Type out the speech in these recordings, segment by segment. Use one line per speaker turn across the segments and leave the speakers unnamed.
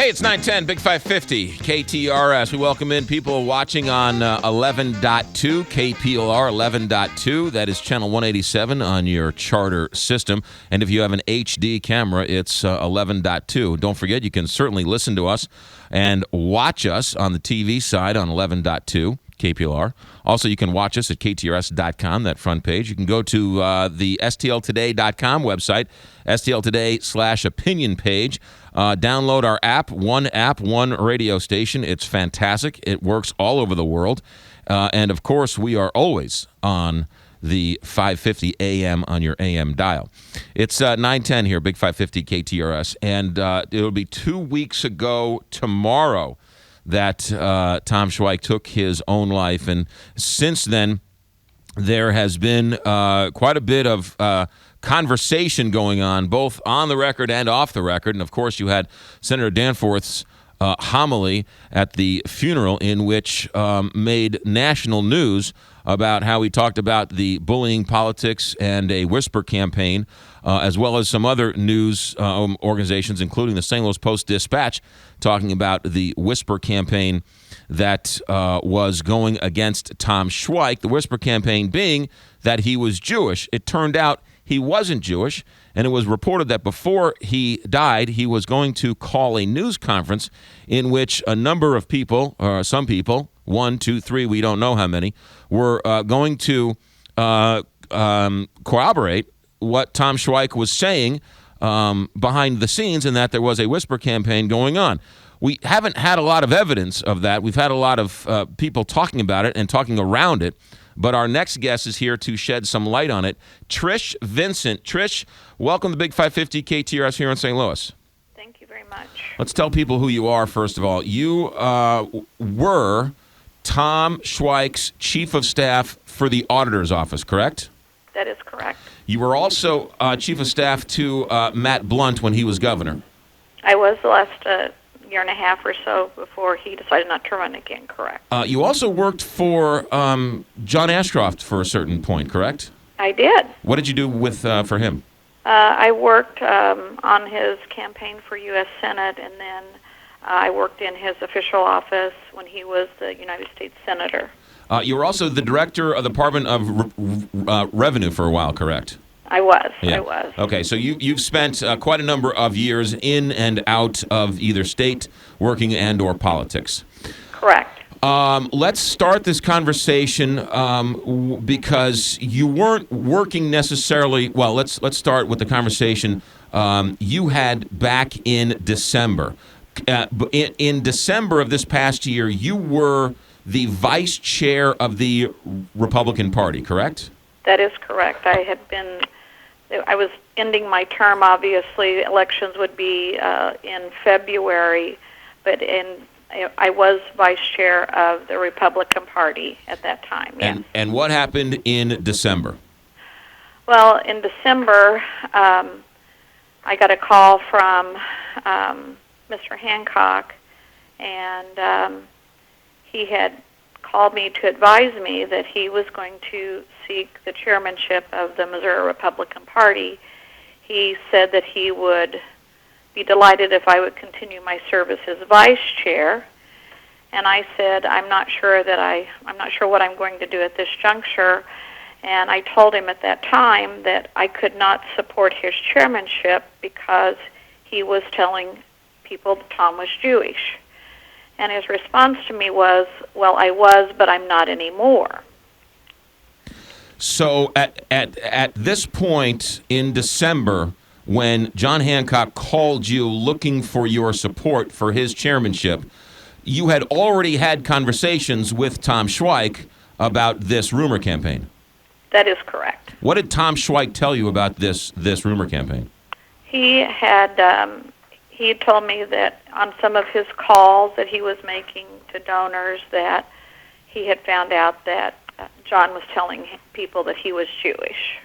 Hey, it's 910, Big 550, KTRS. We welcome in people watching on 11.2, KPLR 11.2. That is channel 187 on your charter system. And if you have an HD camera, it's 11.2. Don't forget, you can certainly listen to us and watch us on the TV side on 11.2. KPLR. Also, you can watch us at ktrs.com, that front page. You can go to the stltoday.com website, stltoday/opinion page. Download our app, one radio station. It's fantastic. It works all over the world. And, of course, we are always on the 550 AM on your AM dial. It's 910 here, Big 550 KTRS. And it'll be 2 weeks ago tomorrow that Tom Schweich took his own life. And since then, there has been quite a bit of conversation going on, both on the record and off the record. And, of course, you had Senator Danforth's homily at the funeral, in which made national news about how he talked about the bullying politics and a whisper campaign, as well as some other news organizations, including the St. Louis Post-Dispatch, talking about the whisper campaign that was going against Tom Schweich, the whisper campaign being that he was Jewish. It turned out he wasn't Jewish, and it was reported that before he died, he was going to call a news conference in which a number of people, or some people, 1, 2, 3, we don't know how many, were going to corroborate what Tom Schweich was saying behind the scenes, and that there was a whisper campaign going on. We haven't had a lot of evidence of that. We've had a lot of people talking about it and talking around it. But our next guest is here to shed some light on it. Trish Vincent. Trish, welcome to Big 550 KTRS here in St. Louis.
Thank you very much.
Let's tell people who you are, first of all. You were Tom Schweich's chief of staff for the auditor's office, correct?
That is correct.
You were also chief of staff to Matt Blunt when he was governor.
I was the last year and a half or so before he decided not to run again, correct.
You also worked for John Ashcroft for a certain point, correct?
I did.
What did you do with for him?
I worked on his campaign for U.S. Senate, and then I worked in his official office when he was the United States Senator.
You were also the director of the Department of Revenue for a while, correct?
I was.
Yeah.
I was.
Okay, so you've spent quite a number of years in and out of either state working and or politics.
Correct.
Let's start this conversation because you weren't working necessarily. Well, let's start with the conversation you had back in December. In December of this past year, you were the vice chair of the Republican Party, correct?
That is correct. I was ending my term, obviously. Elections would be in February, but I was vice chair of the Republican Party at that time, yes.
And what happened in December?
Well, in December, I got a call from Mr. Hancock, and he had called me to advise me that he was going to seek the chairmanship of the Missouri Republican Party. He said that he would be delighted if I would continue my service as vice chair. And I said, I'm not sure what I'm going to do at this juncture. And I told him at that time that I could not support his chairmanship because he was telling people that Tom was Jewish. And his response to me was, well, I was, but I'm not anymore.
So at this point in December, when John Hancock called you looking for your support for his chairmanship, you had already had conversations with Tom Schweich about this rumor campaign.
That is correct.
What did Tom Schweich tell you about this rumor campaign?
He had told me that on some of his calls that he was making to donors that he had found out that John was telling people that he was Jewish.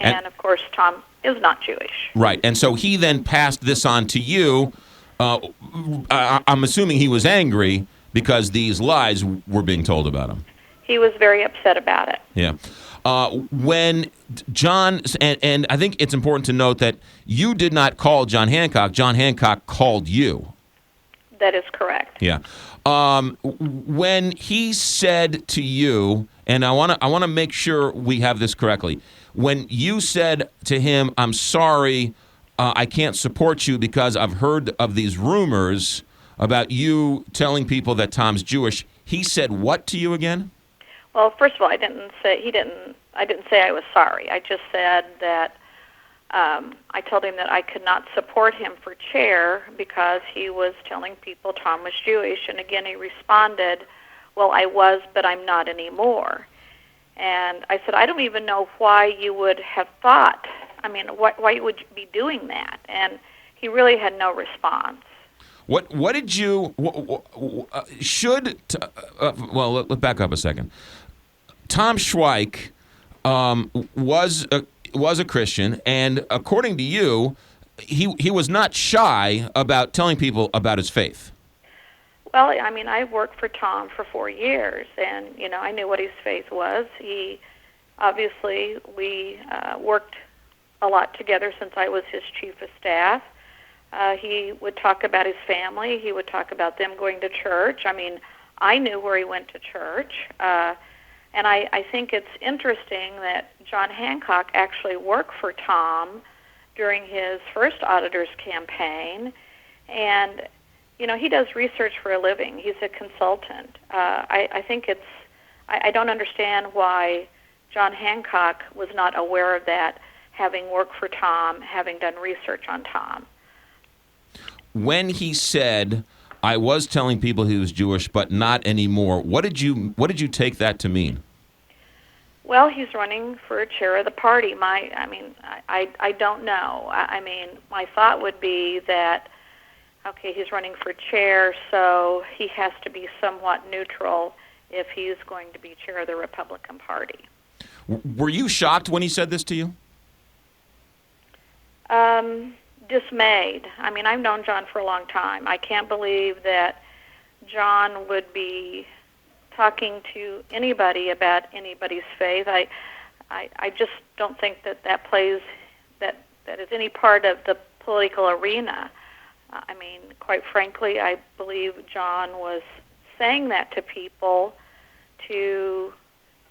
And of course, Tom is not Jewish.
Right. And so he then passed this on to you. I'm assuming he was angry because these lies were being told about him.
He was very upset about it.
Yeah. When John, and I think it's important to note that you did not call John Hancock. John Hancock called you.
That is correct.
Yeah. When he said to you, and I want to make sure we have this correctly. When you said to him, "I'm sorry, I can't support you because I've heard of these rumors about you telling people that Tom's Jewish," he said what to you again?
Well, first of all, I didn't say I was sorry. I just said that I told him that I could not support him for chair because he was telling people Tom was Jewish. And again, he responded, "Well, I was, but I'm not anymore." And I said, "I don't even know why you would have thought. I mean, why you would be doing that?" And he really had no response.
What did you well, let's back up a second. Tom Schweich was a Christian, and according to you, he was not shy about telling people about his faith.
Well, I mean, I worked for Tom for 4 years, and I knew what his faith was. We worked a lot together since I was his chief of staff. He would talk about his family. He would talk about them going to church. I mean, I knew where he went to church. And I think it's interesting that John Hancock actually worked for Tom during his first auditor's campaign. And, he does research for a living. He's a consultant. I think I don't understand why John Hancock was not aware of that, having worked for Tom, having done research on Tom.
When he said, "I was telling people he was Jewish, but not anymore," what did you take that to mean?
Well, he's running for a chair of the party. I don't know. I mean, my thought would be that, okay, he's running for chair, so he has to be somewhat neutral if he's going to be chair of the Republican Party.
Were you shocked when he said this to you?
Dismayed. I mean, I've known John for a long time. I can't believe that John would be talking to anybody about anybody's faith. I just don't think that plays that is any part of the political arena. I mean, quite frankly, I believe John was saying that to people in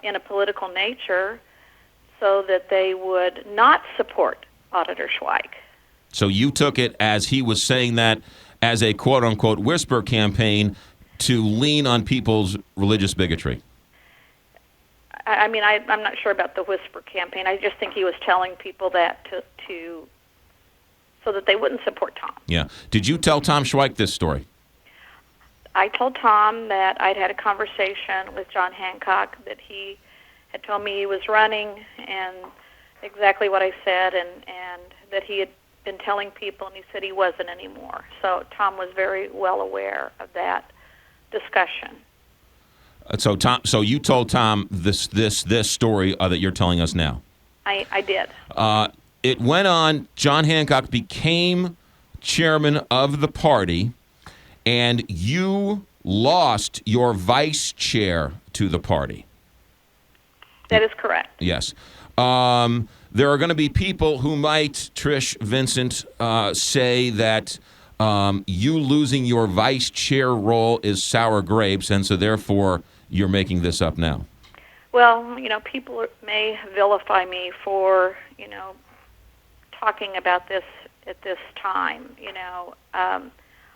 a political nature so that they would not support Auditor Schweich.
So you took it as he was saying that as a quote-unquote whisper campaign to lean on people's religious bigotry.
I mean, I'm not sure about the whisper campaign. I just think he was telling people that to so that they wouldn't support Tom.
Yeah. Did you tell Tom Schweich this story?
I told Tom that I'd had a conversation with John Hancock, that he had told me he was running, and exactly what I said, and that he had been telling people, and he said he wasn't anymore. So Tom was very well aware of that discussion.
So you told Tom this story that you're telling us now.
I did.
It went on. John Hancock became chairman of the party, and you lost your vice chair to the party.
That is correct.
Yes. There are going to be people who might, Trish, Vincent, say that you losing your vice chair role is sour grapes, and so therefore you're making this up now.
Well, people may vilify me for, talking about this at this time.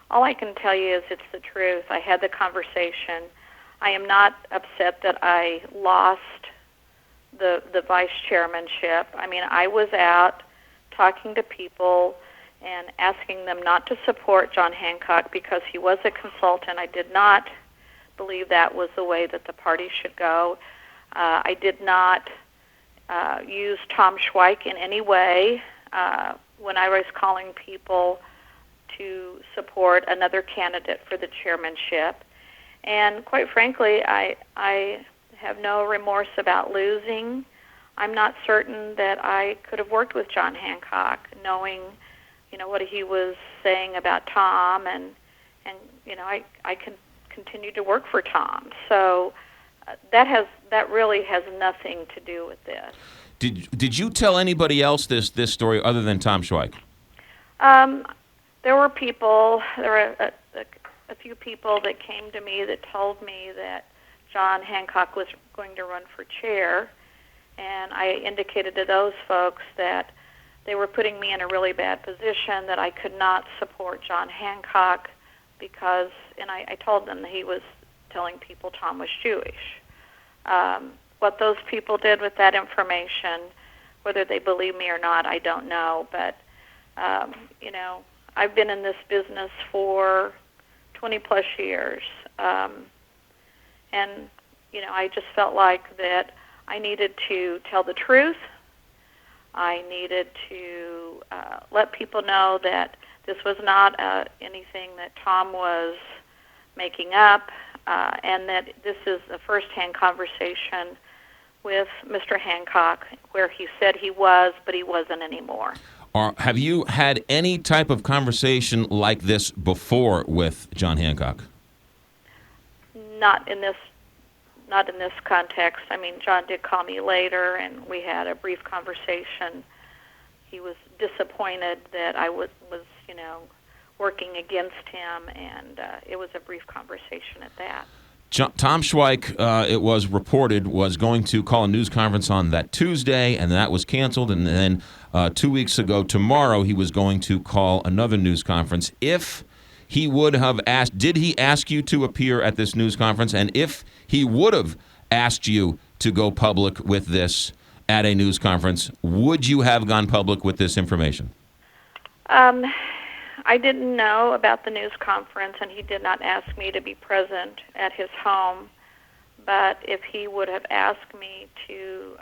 All I can tell you is it's the truth. I had the conversation. I am not upset that I lost the vice chairmanship. I mean, I was out talking to people and asking them not to support John Hancock because he was a consultant. I did not believe that was the way that the party should go. I did not use Tom Schweich in any way when I was calling people to support another candidate for the chairmanship. And quite frankly, I have no remorse about losing. I'm not certain that I could have worked with John Hancock, knowing, what he was saying about Tom, and I can continue to work for Tom. So that really has nothing to do with this.
Did you tell anybody else this story other than Tom Schweich?
There were people. There were a a few people that came to me that told me that John Hancock was going to run for chair, and I indicated to those folks that they were putting me in a really bad position, that I could not support John Hancock because, and I told them that he was telling people Tom was Jewish. What those people did with that information, whether they believe me or not, I don't know, but, I've been in this business for 20-plus years, and, I just felt like that I needed to tell the truth. I needed to let people know that this was not anything that Tom was making up, and that this is a first-hand conversation with Mr. Hancock where he said he was, but he wasn't anymore.
Have you had any type of conversation like this before with John Hancock?
Not in this context. I mean, John did call me later, and we had a brief conversation. He was disappointed that I was working against him, and it was a brief conversation at that.
Tom Schweich, it was reported, was going to call a news conference on that Tuesday, and that was canceled. And then 2 weeks ago tomorrow, he was going to call another news conference. If he would have asked, did he ask you to appear at this news conference? And if he would have asked you to go public with this at a news conference, would you have gone public with this information?
I didn't know about the news conference, and he did not ask me to be present at his home. But if he would have asked me to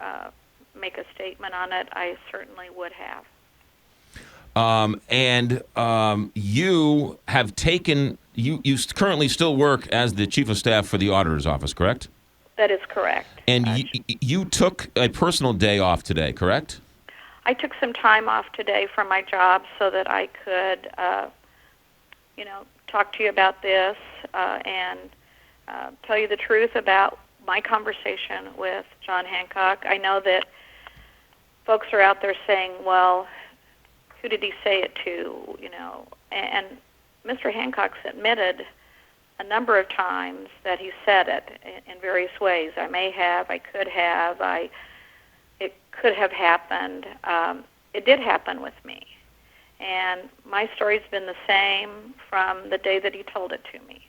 make a statement on it, I certainly would have. You have taken, you currently still work as the chief of staff for the auditor's office, correct? That is correct.
And you took a personal day off today, correct?
I took some time off today from my job so that I could, talk to you about this and tell you the truth about my conversation with John Hancock. I know that folks are out there saying, well, who did he say it to, and Mr. Hancock's admitted a number of times that he said it in various ways. I may have, I could have, it could have happened. It did happen with me. And my story's been the same from the day that he told it to me.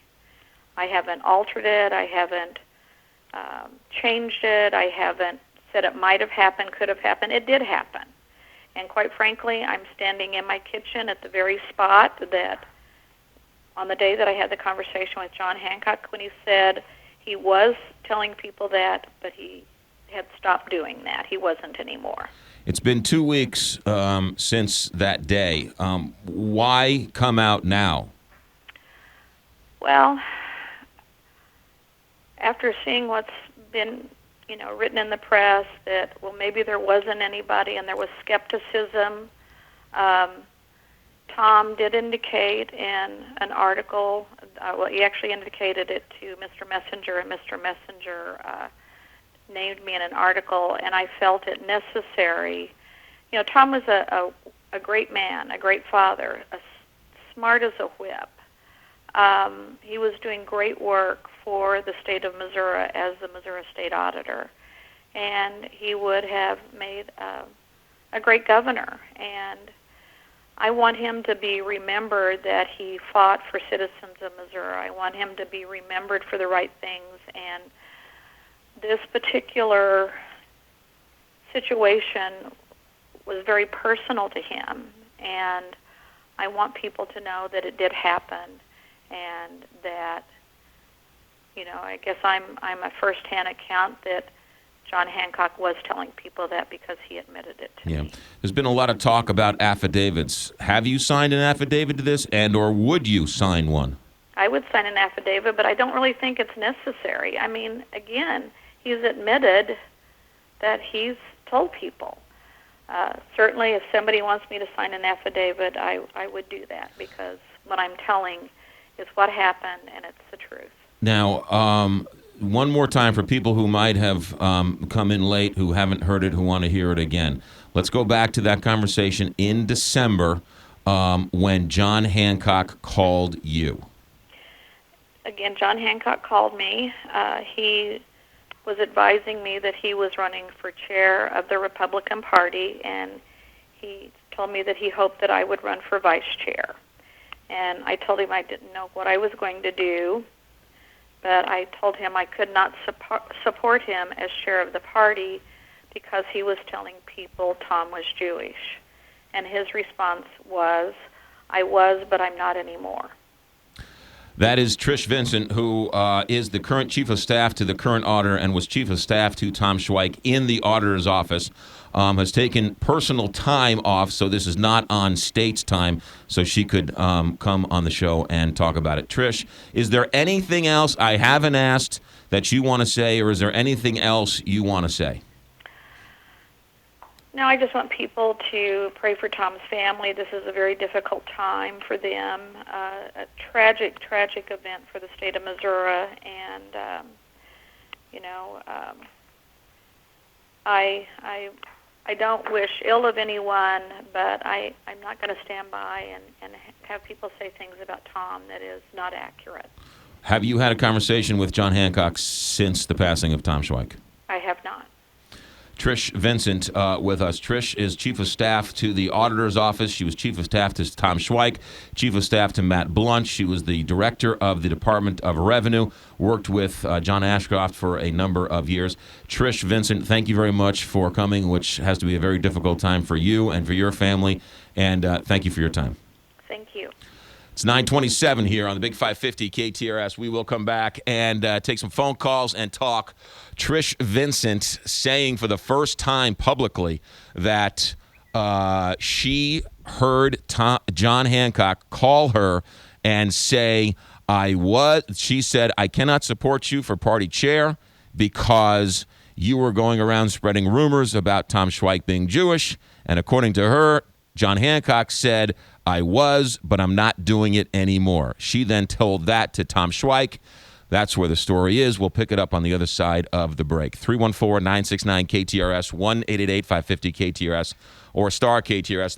I haven't altered it. I haven't changed it. I haven't said it might have happened, could have happened. It did happen. And quite frankly, I'm standing in my kitchen at the very spot that on the day that I had the conversation with John Hancock when he said he was telling people that, but he had stopped doing that. He wasn't anymore.
It's been 2 weeks since that day. Why come out now?
Well, after seeing what's been, written in the press that, well, maybe there wasn't anybody and there was skepticism, Tom did indicate in an article, he actually indicated it to Mr. Messenger, and Mr. Messenger named me in an article, and I felt it necessary. Tom was a great man, a great father, smart as a whip. He was doing great work for the state of Missouri as the Missouri State Auditor, and he would have made a great governor. And I want him to be remembered that he fought for citizens of Missouri. I want him to be remembered for the right things, and this particular situation was very personal to him, and I want people to know that it did happen, and that, I guess I'm a first-hand account that John Hancock was telling people that because he admitted it to me.
There's been a lot of talk about affidavits. Have you signed an affidavit to this, and or would you sign one?
I would sign an affidavit, but I don't really think it's necessary. I mean, again, he's admitted that he's told people. Certainly, if somebody wants me to sign an affidavit, I would do that because what I'm telling is what happened, and it's the truth.
Now, one more time for people who might have come in late, who haven't heard it, who want to hear it again. Let's go back to that conversation in December when John Hancock called you.
again, John Hancock called me. He was advising me that he was running for chair of the Republican Party, and he told me that he hoped that I would run for vice chair. And I told him I didn't know what I was going to do, but I told him I could not support him as chair of the party because he was telling people Tom was Jewish. And his response was, I was, but I'm not anymore.
That is Trish Vincent, who is the current chief of staff to the current auditor and was chief of staff to Tom Schweich in the auditor's office. Has taken personal time off, so this is not on state's time, so she could come on the show and talk about it. Trish, is there anything else I haven't asked that you want to say, or is there anything else you want to say?
No, I just want people to pray for Tom's family. This is a very difficult time for them, a tragic, tragic event for the state of Missouri, and, I don't wish ill of anyone, but I'm not going to stand by and have people say things about Tom that is not accurate.
Have you had a conversation with John Hancock since the passing of Tom Schweich?
I have not.
Trish Vincent with us. Trish is chief of staff to the auditor's office. She was chief of staff to Tom Schweich, chief of staff to Matt Blunt. She was the director of the Department of Revenue, worked with John Ashcroft for a number of years. Trish Vincent, thank you very much for coming, which has to be a very difficult time for you and for your family, and thank you for your time.
Thank you.
It's 9:27 here on the Big 550 KTRS. We will come back and take some phone calls and talk. Trish Vincent saying for the first time publicly that she heard John Hancock call her and say, she said, I cannot support you for party chair because you were going around spreading rumors about Tom Schweich being Jewish. And according to her, John Hancock said, I was, but I'm not doing it anymore. She then told that to Tom Schweich. That's where the story is. We'll pick it up on the other side of the break. 314-969-KTRS, 1-888-550-KTRS, or star KTRS.